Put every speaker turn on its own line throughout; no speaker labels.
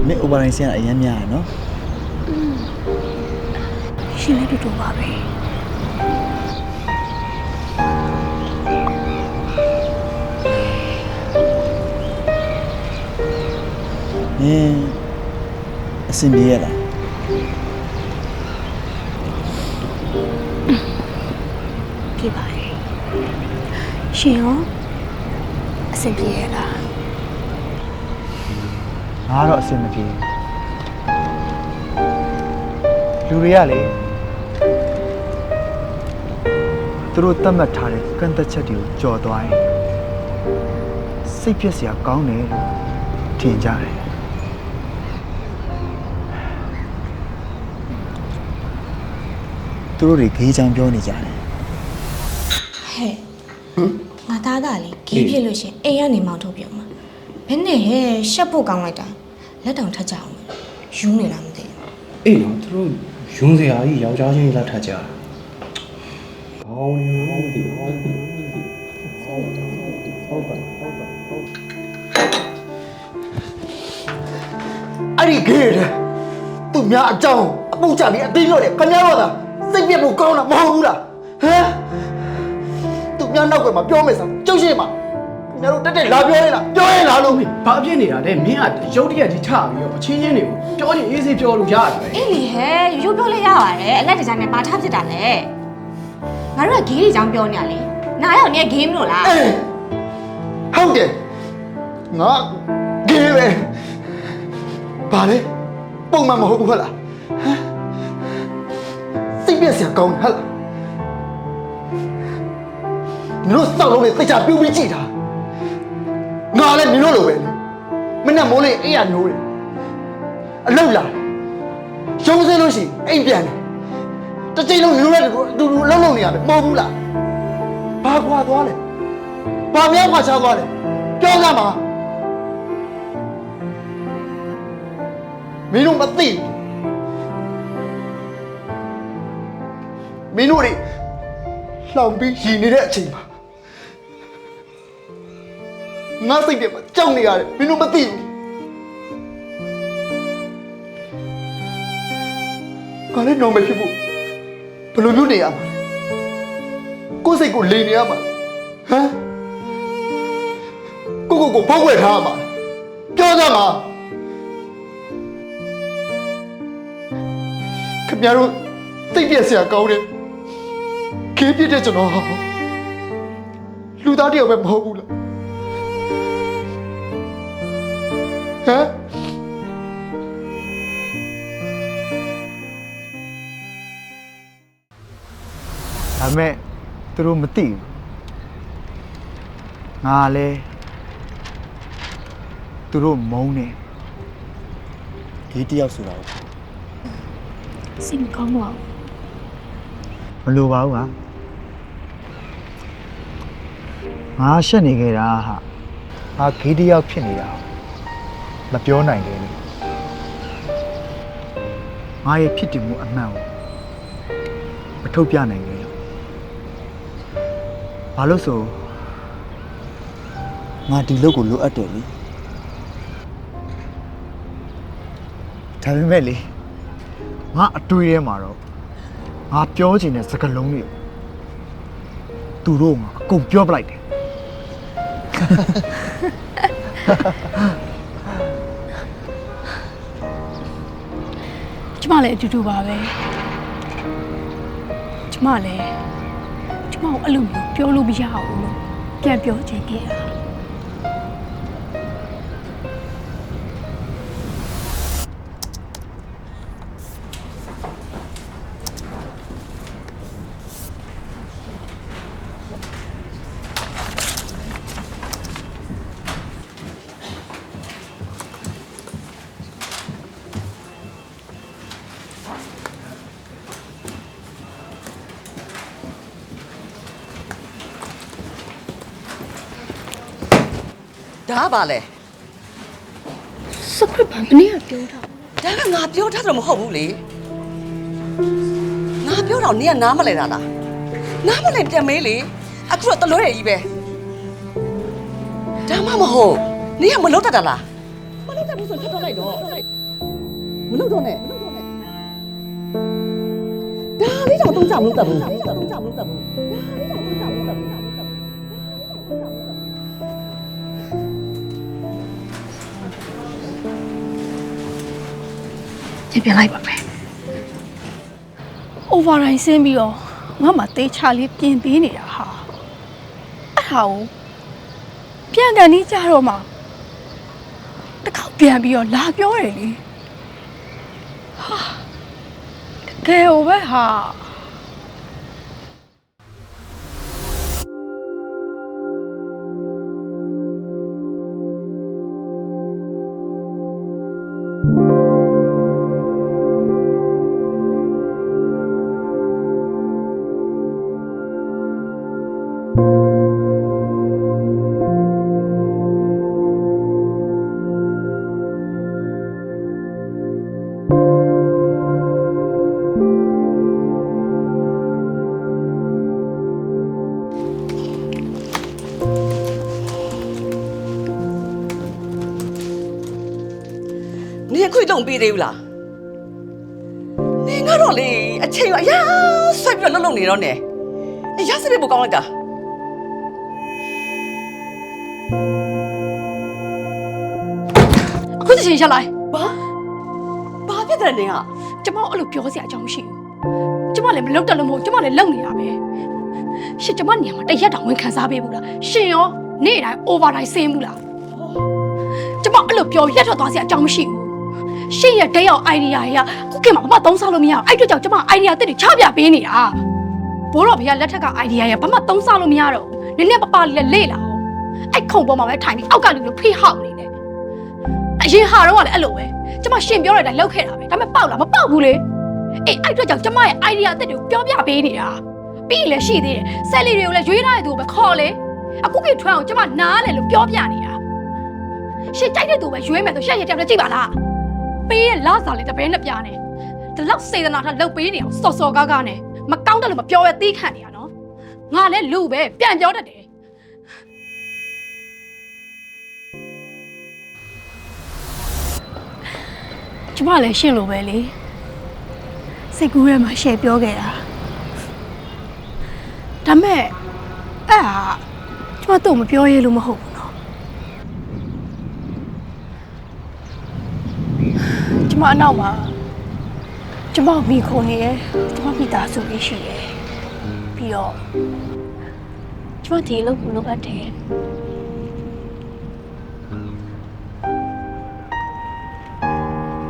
မင်း overline ဆင်းအရင်များရနော်
ရှင်လည်းတူတူပါပဲ
မင်းအဆင်ပြေရလား
ပြေပါရဲ့ရှင်ရောအဆင်ပြေရလား
ငါတော့အဆင်မပြေလူတွေကလေသူတို့သတ်မှတ်ထားတဲ့ကန့်သက်ချက်တွေကိုကြော်သွားရင်စိတ်ပြည့်စရာကောင်းတယ်လို့ထင်ကြတယ်သူတို့တွေခေးချောင်ပြောနေကြတယ်
ဟဲ့ငါသားကလေဂေးဖြစ်လို့ရှင်အိမ်ကနေမောင်းထုတ်ပြမှာဘယ်နဲ့ဟဲ့ရှက်ဖို့ကောင်းလိုက်တာလက်တောင်ထက်ကြအောင်ယူနေလားမသိဘူး
အေးနော်သူတို့ယွန်းစရာကြီးယောက်ျားချင်းလက်ထပ်ကြတာဘောင်းနေဘောင်းဒီဘောင်းဒီဟုတ်ပါ
အဲ့ဒီခေတဲ့သူများအကြောင်းအပူကြပြီးအသိလို့တယ်ခင်ဗျားတို့ကစိတ်ပြတ်ဖို့ကောင်းတာမဟုတ်ဘူးလားဟမ်သူများနောက်ကွယ်မှာပြောမယ်ဆိုကျုပ်ရှိမှာခင်ဗျားတို့တက်တက်လာပြောနေတာပြောရင်လားလို့
ဘာဖြစ်နေတာလဲမင်းကရုပ်တရက်ကြီးချပြီးတော့အချင်းချင်းတွေကိုပြောရင်အေးစေးပြောလို့ရတယ်
အေးလေဟဲ့ရိုးပြောလို့ရပါတယ်အလက်တကြားနဲ့ဘာထားဖြစ်တာလဲငါတို့ကဂေးတွေကြောင်းပြောနေရလေနားရောက်နေဂေးမလို့လား
အေးဟုတ်တယ်ငါဂေးပဲဘာလဲပုံမှန်မဟုတ်ဘူးဟုတ်လားဟမ်စိတ်ပြည့်စရာကောင်းတယ်ဟုတ်လားနင်တို့စောက်လုံးနဲ့သိချပြုတ်ပြီးကြည့်တာငါလည်းနင်တို့လိုပဲလေမနဲ့မိုးလေးအေးရနိုးတယ်အလောက်လာရှုံးစင်းလို့ရှိရင်အိမ်ပြန်တယ်တစ်ချိန်လုံးနင်တို့လည်းအတူတူအလုံးလုံးနေရပဲမဟုတ်ဘူးလားဘာခွာသွားလဲဘာများခွာချသွားလဲပြောကြမှာမင်းတို့မသိဘူးမင်းတို့တွေလှောင်ပြီးရည်နေတဲ့အချိန်မှာငါစိတ်ထဲမှာကြောက်နေရတယ်မင်းတို့မသိဘူးဘာလဲတော့မဖြစ်ဘူးဘယ်လိုလုပ်နေရမှာကိုယ်စိတ်ကိုလိန်နေရမှာဟမ်ကိုဖောက်ွယ်ထားရမှာပြောကြမှာခင်ဗျားတို့သိပြက်စရာကောင်းတယ်ခေးပြစ်တဲ့ကျွန်တော်လူသားတယောက်ပဲမဟုတ်ဘူးလားဟမ်ဒါမဲ့သူတို့မသိဘူးငါလည်းသူတို့မုန်းနေ
ဒီတယောက်ဆိုတာ
စိတ်မကောင်းပါ
မလိုပါဘူးဟာငါရှက်နေခဲ့တာဟာငါဂေးတယောက်ဖြစ်နေတာမပြောနိုင်ခဲ့ဘူးငါရဲ့ဖြစ်တည်မှုအမှန်ကိုမထုတ်ပြနိုင်ခဲ့ဘူးဘာလို့ဆိုငါဒီလုပ်ကိုလိုအပ်တယ်လေဒါပေမဲ့လေငါအတွေ့ထဲမှာတော့ငါပြောချင်တဲ့စကားလုံးတွေသူတို့ကအကုန်ပြောပလိုက်တယ်
ကျမလည်းအတူတူပါပဲကျမလည်းကျမကိုအဲ့လိုမျိုးပြောလို့မရဘူးလို့ပြန်ပြောချင်ခဲ့တာ
ဒါပါလေ
စခရစ်ဘာမနေ့ကပြောတာ
ဒါကငါပြောထားတယ်မဟုတ်ဘူးလေငါပြောတော့နင်ကနားမလဲတာလားနားမလဲပြန်မေးလေအခုတော့တလွဲရည်ပဲ ဒါမှမဟုတ်နင်ကမလုပ်တတ်တာလားမလုပ်တတ်ဘူးဆိုချက်တော့လိုက်တော့မလုပ်တော့နဲ့ဒါလေးတော့တုံးကြမလို့တတ်ဘူးဒါလေးတော့တုံးကြမလို့တတ်ဘူး
ပြင်ပြလိုက်ပါမယ် override ဆင်းပြီးတော့ငါမှတေးချလေးပြင်ပေးနေတာဟာအဲ့ဟာကိုပြန်ကန်နေကြတော့မှတစ်ခေါက်ပြန်ပြီးတော့လာပြောတယ်လေဟာတကယ်ဟိုပဲဟာ
နင်ခွေလုံးပေးသေးဘူးလားနင်ကတော့လေအချိန်အရာဆွဲပြီးတော့လှုပ်နေတော့နေအရာစရစ်ပိုကောင်းလိုက်တာ
အခုတစ်ချိန်ရက်လိုက်
ဘာဖြစ်တယ်နင်က
ကျမအဲ့လိုပြောစရာအကြောင်းမရှိဘူးကျမလည်းမလုပ်တတ်လို့မဟုတ်ကျမလည်းလုပ်နေတာပဲရှင်ကျမနေရာမှာတရက်တောင်ဝင်ခံစားပေးဘူးလားရှင်ရောနေ့တိုင်း override ဆင်းဘူးလားကျမအဲ့လိုပြောရက်ထွက်သွားစရာအကြောင်းမရှိဘူးရှင်ရဲ့ဒဲရောက် idea တွေကခုခေတ်မှာဘာမှသုံးစားလို့မရအောင်အဲ့အတွက်ကြောင့်ကျမ idea အသစ်တွေချပြပေးနေတာဘိုးတော်ဖေကလက်ထက်က idea ရဘာမှသုံးစားလို့မရတော့နည်းနည်းပပလေးလေ့လာအောင်အဲ့ခုံပေါ်မှာပဲထိုင်ပြီးအောက်ကလူလိုဖိဟောက်နေတယ်အရင်ဟာတော့ကလည်းအဲ့လိုပဲကျမရှင်ပြောတဲ့အတိုင်းလုပ်ခဲ့တာပဲဒါပေမဲ့ပေါက်လားမပေါက်ဘူးလေအေးအဲ့အတွက်ကြောင့်ကျမရဲ့ idea အသစ်တွေကိုပြောပြပေးနေတာပြီးရင်လည်းရှိသေးတယ်ဆက်လီတွေကိုလည်းရွေးထားတဲ့သူကိုပဲခေါ်လေအခုခေတ်ထွန်းအောင်ကျမနားလေလို့ပြောပြနေတာရှင်ကြိုက်တဲ့သူပဲရွေးမယ်ဆိုရှက်ရတဲ့တယောက်လည်းကြည့်ပါလားပေးရဲ့လာစားလေးတပင်းနဲ့ပြားနေဒီလောက်စေတနာထားလှုပ်ပေးနေအောင်စော်စော်ကားကားနဲ့မကောင်းတယ်လို့မပြောရဲသီးခံနေရနော်ငါလည်းလူပဲပြန်ပြောတတ်တယ်ကျမလည်းရှင်းလို့ပဲလေစိတ်ကူးထဲမှာရှယ်ပြောခဲ့တာဒါမဲ့အဲ့ဟာကျမတို့မပြောရဲလို့မဟုတ်ဘူးနော်ကျမအနောက်မှာကျမမိခုံနေရကျမမိသားစုလေးရှိရပြီးတော့ကျမဒီလောက်ကိုလုပ်အပ်တယ်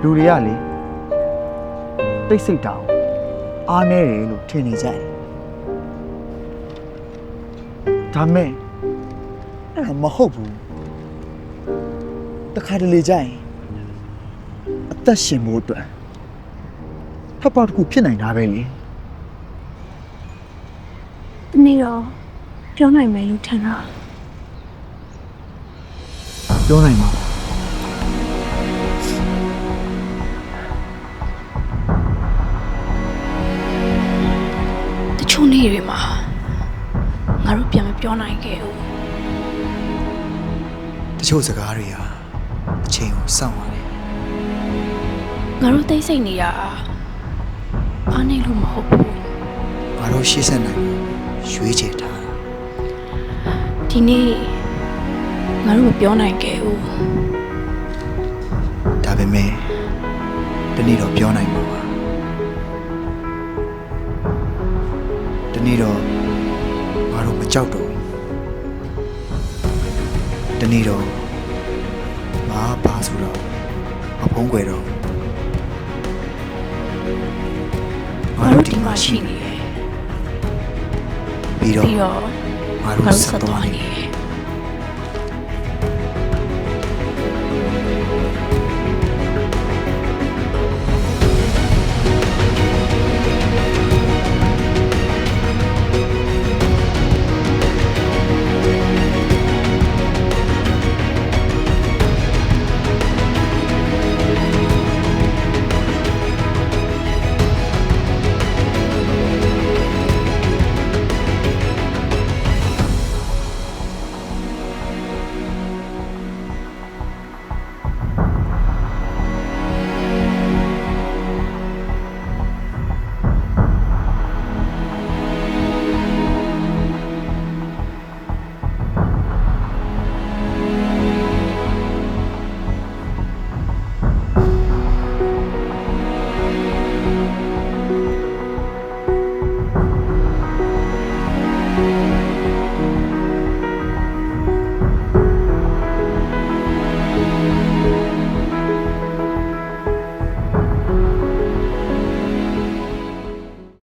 လူတွေကလေတိတ်ဆိတ်တာကိုအားနေတယ်လို့ထင်နေကြတယ်ဒါမဲ့အဲ့ဒါမဟုတ်ဘူးတခါတလေကြရင်အသက်ရှင်ဖို့အတွက်ထပ်ပေါက်တစ်ခုဖြစ်နိုင်တာပဲလေ
ဒီနေ့တော့ပြောနိုင်မယ်လို့ထင်တာ
ပြောနိုင်မှာ
တချို့နေ့တွေမှာငါတို့ပြန်မပြောနိုင်ခဲ့ဘူး
တချို့စကားတွေဟာအချိန်ကိုစောင့်ရတယ်
ငါတို့သိစိတ်နေရအားနေလို့မဟုတ်ဘူး
ငါတို့ရှေ့ဆက်နိုင်ဖို့ရွေးချယ်ထားတာ
ဒီနေ့ငါတို့မပြောနိုင်ခဲ့ဘူး
ဒါပေမဲ့ဒီနေ့တော့ပြောနိုင်မှာပါဒီနေ့တော့ငါတို့မကြောက်တော့ဘူးဒီနေ့တော့ငါပါဆိုတော့မဖုံးကွယ်တော့ဘူး
ငါတို့ဒီမှာရှိနေတယ်
ပြီးတော့
ပြီးတော့
ငါ
ငါ
တို့
တို့
ဆက်
ဆက်
သွား
သွား
နေ
နေ
တယ်
တယ်